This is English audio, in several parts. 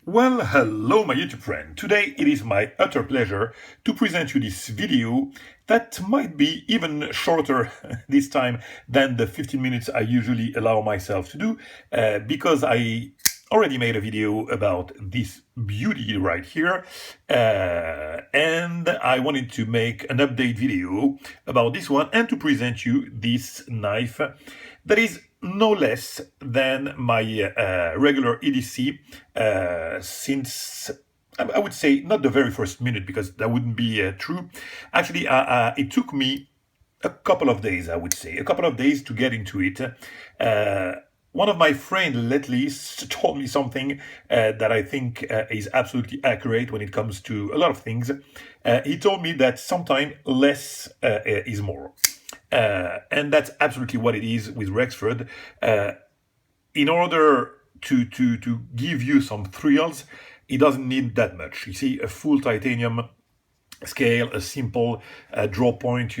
Well, hello my YouTube friend. Today it is my utter pleasure to present you this video that might be even shorter this time than the 15 minutes I usually allow myself to do because I already made a video about this beauty right here and I wanted to make an update video about this one and to present you this knife that is no less than my regular EDC since I would say not the very first minute because that wouldn't be true. Actually, it took me a couple of days, I would say, a couple of days to get into it. One of my friends lately told me something that I think is absolutely accurate when it comes to a lot of things. He told me that sometimes less is more. And that's absolutely what it is with Rexford. In order to give you some thrills, it doesn't need that much. You see, a full titanium scale, a simple draw point,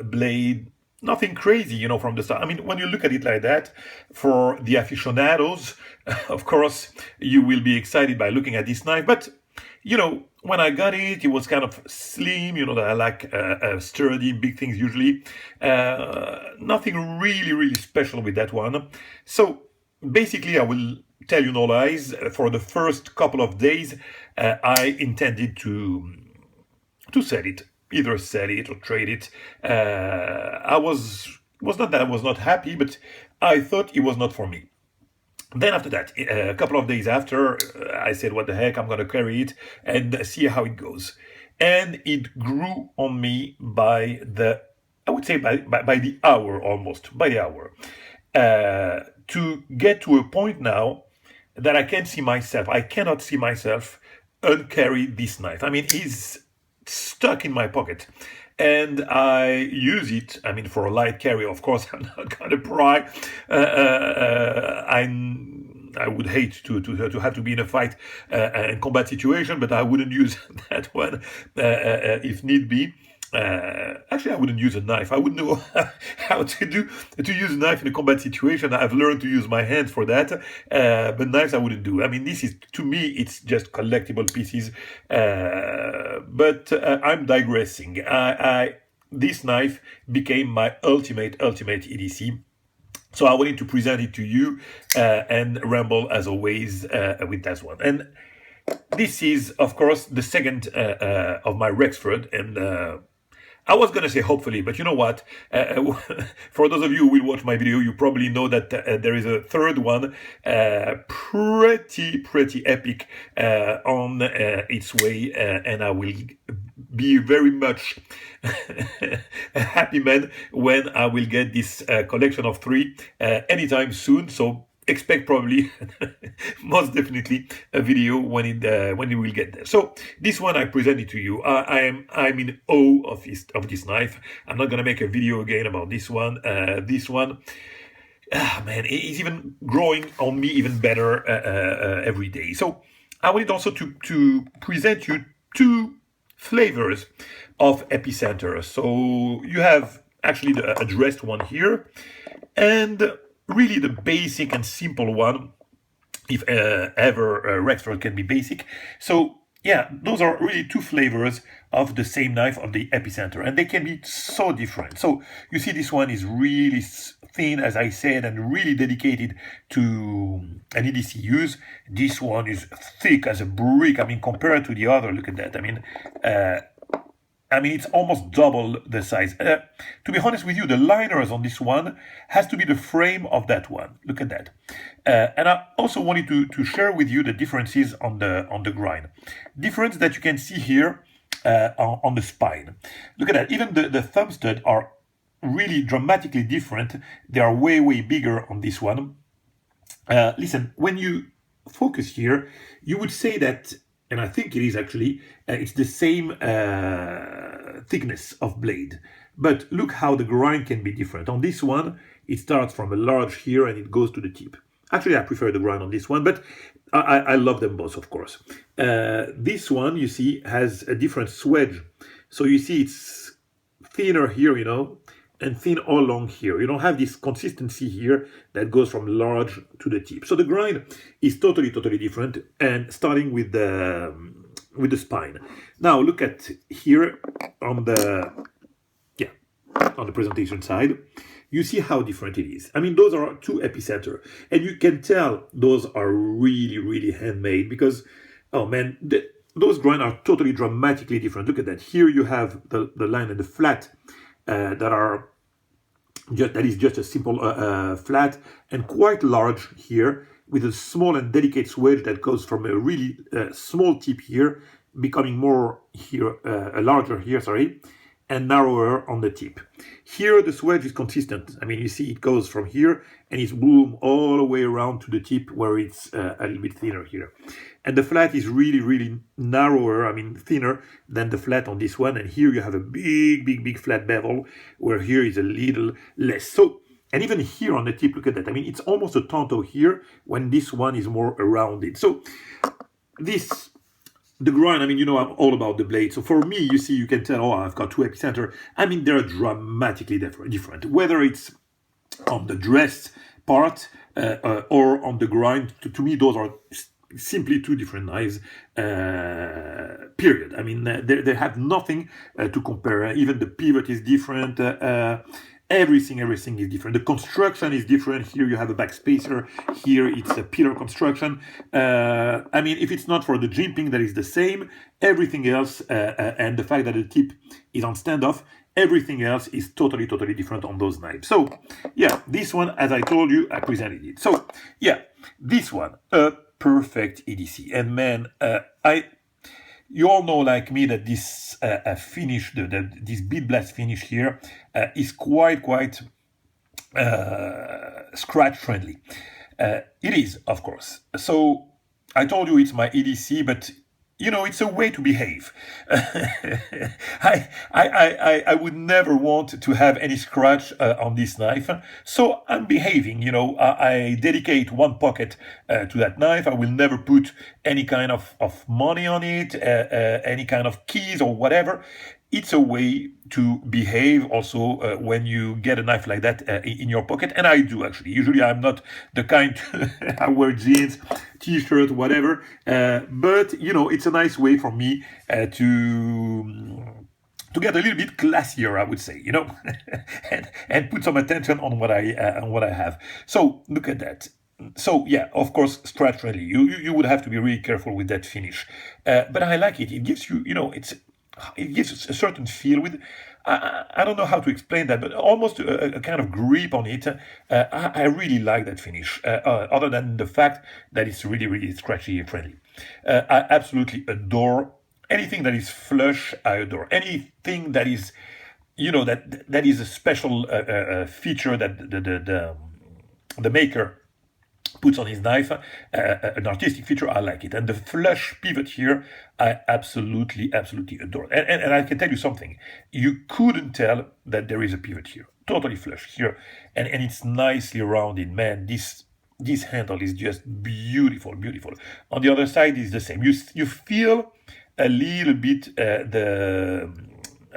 blade, nothing crazy, from the start. I mean, when you look at it like that, for the aficionados, of course, you will be excited by looking at this knife. But, when I got it, it was kind of slim, that I like sturdy, big things usually. Nothing really, really special with that one. So, basically, I will tell you no lies. For the first couple of days, I intended to sell it, either sell it or trade it. I was not that I was not happy, but I thought it was not for me. Then after that, a couple of days after, I said, what the heck, I'm going to carry it and see how it goes. And it grew on me by the, I would say by the hour almost, by the hour. To get to a point now that I can't see myself, I cannot see myself uncarry this knife. I mean, it's stuck in my pocket. And I use it, I mean, for a light carry, of course. I'm not going to pry. I would hate to have to be in a fight and combat situation, but I wouldn't use that one if need be. Actually, I wouldn't use a knife. I wouldn't know how to use a knife in a combat situation. I've learned to use my hands for that, but knives I wouldn't do. I mean, this is, to me, it's just collectible pieces. But I'm digressing. This knife became my ultimate EDC. So I wanted to present it to you and ramble as always with that one. And this is, of course, the second of my Rexford, and I was going to say hopefully, but you know what? For those of you who will watch my video, you probably know that there is a third one, pretty epic on its way, and I will be very much a happy man when I will get this collection of 3 anytime soon. So expect probably most definitely a video when it will get there. So this one I presented to you. I'm in awe of this knife. I'm not gonna make a video again about this one. This one, man, it's even growing on me even better every day. So I wanted also to present you 2 flavors of Epicenter. So you have actually the addressed one here, and really the basic and simple one, if ever Rexford can be basic. So yeah, those are really 2 flavors of the same knife, of the Epicenter, and they can be so different. So you see this one is really thin, as I said, and really dedicated to an EDC use. This one is thick as a brick. I mean, compared to the other, look at that. I mean, it's almost double the size. To be honest with you, the liners on this one has to be the frame of that one. Look at that. And I also wanted to share with you the differences on the grind. Difference that you can see here on the spine. Look at that. Even the thumb stud are really dramatically different. They are way bigger on this one. Listen, when you focus here, you would say that, and I think it is actually, it's the same thickness of blade. But look how the grind can be different. On this one, it starts from a large here and it goes to the tip. Actually, I prefer the grind on this one, but I love them both, of course. This one, you see, has a different swedge. So you see it's thinner here, and thin all along here. You don't have this consistency here that goes from large to the tip. So the grind is totally different, and starting with the spine. Now look at here on the presentation side. You see how different it is. I mean, those are two Epicenter, and you can tell those are really handmade because, oh man, those grinds are totally dramatically different. Look at that. Here you have the line and the flat that is just a simple flat, and quite large here with a small and delicate swedge that goes from a really small tip here, becoming more here, larger here, sorry, and narrower on the tip. Here the swedge is consistent. I mean, you see it goes from here and it's boom all the way around to the tip where it's a little bit thinner here. And the flat is really narrower, I mean thinner than the flat on this one. And here you have a big flat bevel, where here is a little less. So, and even here on the tip, look at that. I mean, it's almost a tanto here when this one is more rounded. So the grind, I mean, you know, I'm all about the blade. So for me, you see, you can tell, oh, I've got two Epicenter. I mean, they're dramatically different. Whether it's on the dress part or on the grind, to me, those are simply two different knives, period. I mean, they have nothing to compare. Even the pivot is different. Everything is different. The construction is different. Here you have a backspacer. Here it's a pillar construction. I mean, if it's not for the jimping that is the same, everything else, and the fact that the tip is on standoff, everything else is totally different on those knives. So, yeah, this one, as I told you, I presented it. So, yeah, this one, a perfect EDC. And man, you all know, like me, that this finish, this bead blast finish here, is quite scratch friendly. It is, of course. So I told you it's my EDC, but you know, it's a way to behave. I would never want to have any scratch on this knife, so I'm behaving. You know, I dedicate one pocket to that knife. I will never put any kind of money on it, any kind of keys or whatever. It's a way to behave also when you get a knife like that in your pocket. And I do, actually. Usually I'm not the kind I wear jeans, t-shirt, whatever. But, you know, it's a nice way for me to get a little bit classier, I would say, you know, and put some attention on what I have. So look at that. So yeah, of course, scratch friendly. You would have to be really careful with that finish. But I like it. It gives you, you know, it gives a certain feel with, I don't know how to explain that, but almost a kind of grip on it. I really like that finish, other than the fact that it's really scratchy friendly. I absolutely adore anything that is flush. I adore anything that is, you know, that is a special feature that the maker puts on his knife, an artistic feature. I like it. And the flush pivot here, I absolutely adore. And I can tell you something. You couldn't tell that there is a pivot here. Totally flush here. And it's nicely rounded. Man, this handle is just beautiful. On the other side is the same. You feel a little bit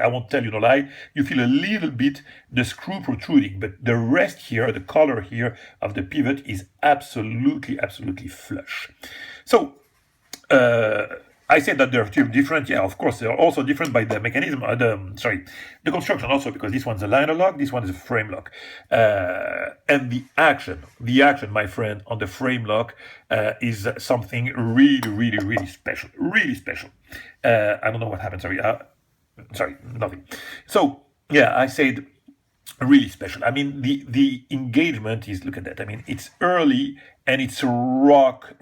I won't tell you no lie, you feel a little bit the screw protruding, but the rest here, the color here of the pivot is absolutely flush. So, I said that they're still different. Yeah, of course, they're also different by the mechanism, the construction also, because this one's a liner lock, this one is a frame lock. And the action, my friend, on the frame lock is something really special. Really special. I don't know what happened, sorry, nothing. So, yeah, I said really special. I mean, the engagement is, look at that. I mean, it's early and it's rock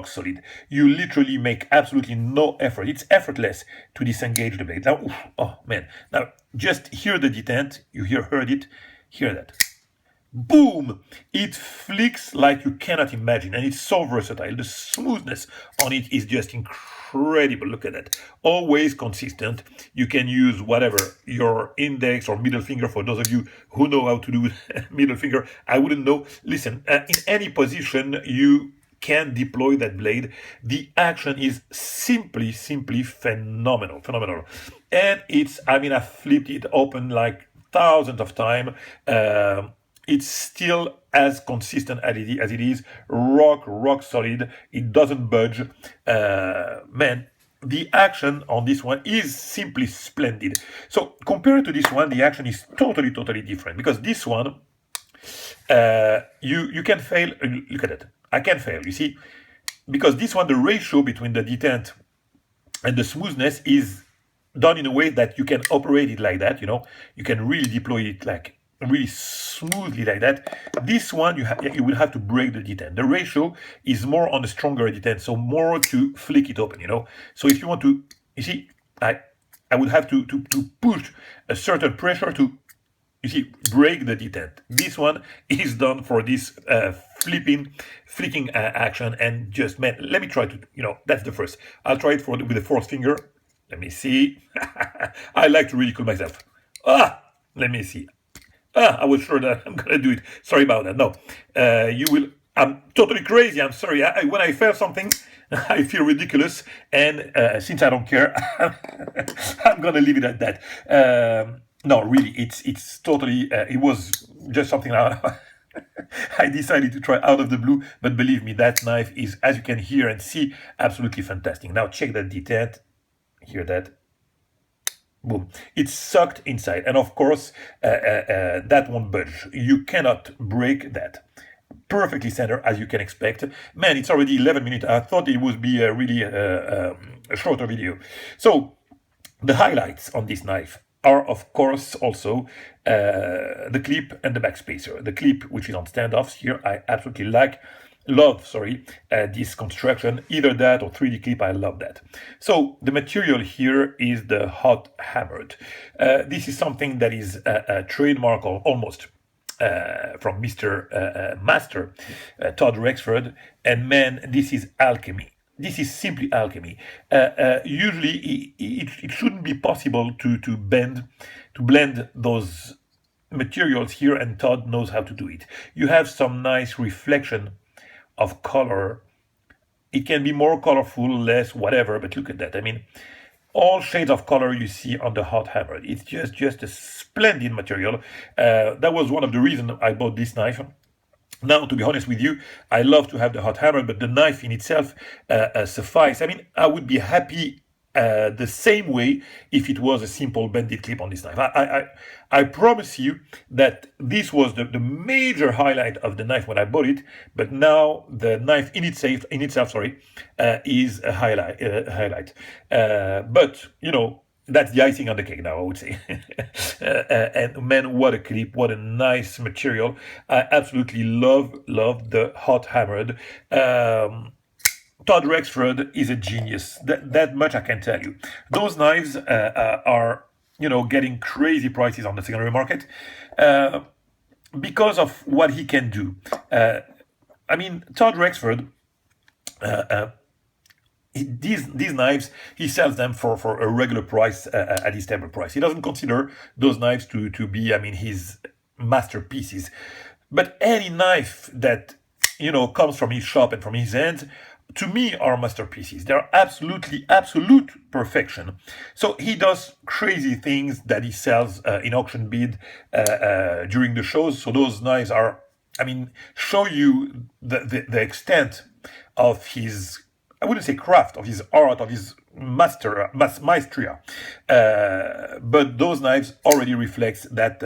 solid. You literally make absolutely no effort. It's effortless to disengage the blade. Now, oh man. Now, just hear the detent. You heard it. Hear that. Boom! It flicks like you cannot imagine, and it's so versatile. The smoothness on it is just incredible. Look at that. Always consistent. You can use whatever, your index or middle finger, for those of you who know how to do middle finger. I wouldn't know. Listen, in any position you can deploy that blade. The action is simply phenomenal. And it's, I mean, I flipped it open like thousands of times. It's still as consistent as it is, rock solid. It doesn't budge. Man, the action on this one is simply splendid. So compared to this one, the action is totally different, because this one, you can fail. Look at it. I can fail. You see, because this one, the ratio between the detent and the smoothness is done in a way that you can operate it like that. You can really deploy it like really smoothly like that. This one, you will have to break the detent. The ratio is more on the stronger detent, so more to flick it open. So if you want to, you see, I would have to push a certain pressure to, you see, break the detent. This one is done for this flicking action, and just, man, let me try to, that's the first. I'll try it with the fourth finger. Let me see. I like to ridicule myself. Let me see. I was sure that I'm gonna do it. Sorry about that. No, you will. I'm totally crazy. I'm sorry. When I fail something, I feel ridiculous, and since I don't care, I'm gonna leave it at that. No, really, it's totally. It was just something I decided to try out of the blue. But believe me, that knife is, as you can hear and see, absolutely fantastic. Now check that detent. Hear that? Boom. It's sucked inside, and of course that won't budge. You cannot break that. Perfectly centered, as you can expect. Man, it's already 11 minutes. I thought it would be a really a shorter video. So the highlights on this knife are, of course, also the clip and the backspacer. The clip, which is on standoffs here, I absolutely love this construction. Either that or 3D clip, I love that. So the material here is the hot hammered. This is something that is a trademark, or almost, from Mr. Master Todd Rexford, and man, this is alchemy. This is simply alchemy. Usually it shouldn't be possible to blend those materials here, and Todd knows how to do it. You have some nice reflection of color. It can be more colorful, less, whatever, but look at that. I mean, all shades of color you see on the hot hammer. It's just a splendid material. That was one of the reasons I bought this knife. Now, to be honest with you, I love to have the hot hammer, but the knife in itself suffice. I mean, I would be happy the same way if it was a simple bended clip on this knife. I promise you that this was the major highlight of the knife when I bought it, but now the knife in itself is a highlight. But that's the icing on the cake now, I would say. And man, what a clip, what a nice material. I absolutely love the hot hammered. Todd Rexford is a genius. That much I can tell you. Those knives are, getting crazy prices on the secondary market because of what he can do. I mean, Todd Rexford, these knives, he sells them for a regular price at his table price. He doesn't consider those knives to be, his masterpieces. But any knife that, comes from his shop and from his hands, to me, are masterpieces. They're absolute perfection. So he does crazy things that he sells in auction bid during the shows. So those knives are, show you the extent of his, I wouldn't say craft, of his art, of his maestria. But those knives already reflects that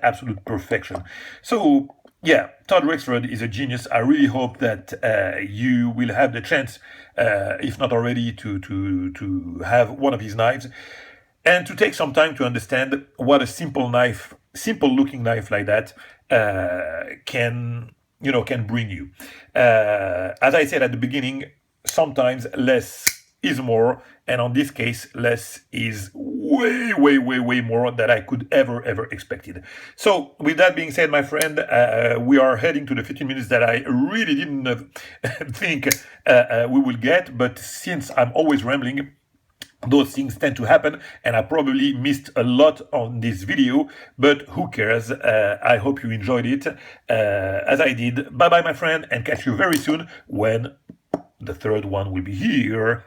absolute perfection. So yeah, Todd Rexford is a genius. I really hope that you will have the chance, if not already, to have one of his knives, and to take some time to understand what a simple looking knife like that can bring you. As I said at the beginning, sometimes less is more, and on this case, less is way more than I could ever expected. So with that being said, my friend, we are heading to the 15 minutes that I really didn't think we will get, but since I'm always rambling, those things tend to happen, and I probably missed a lot on this video, but who cares? I hope you enjoyed it as I did. Bye bye, my friend, and catch you very soon when the third one will be here.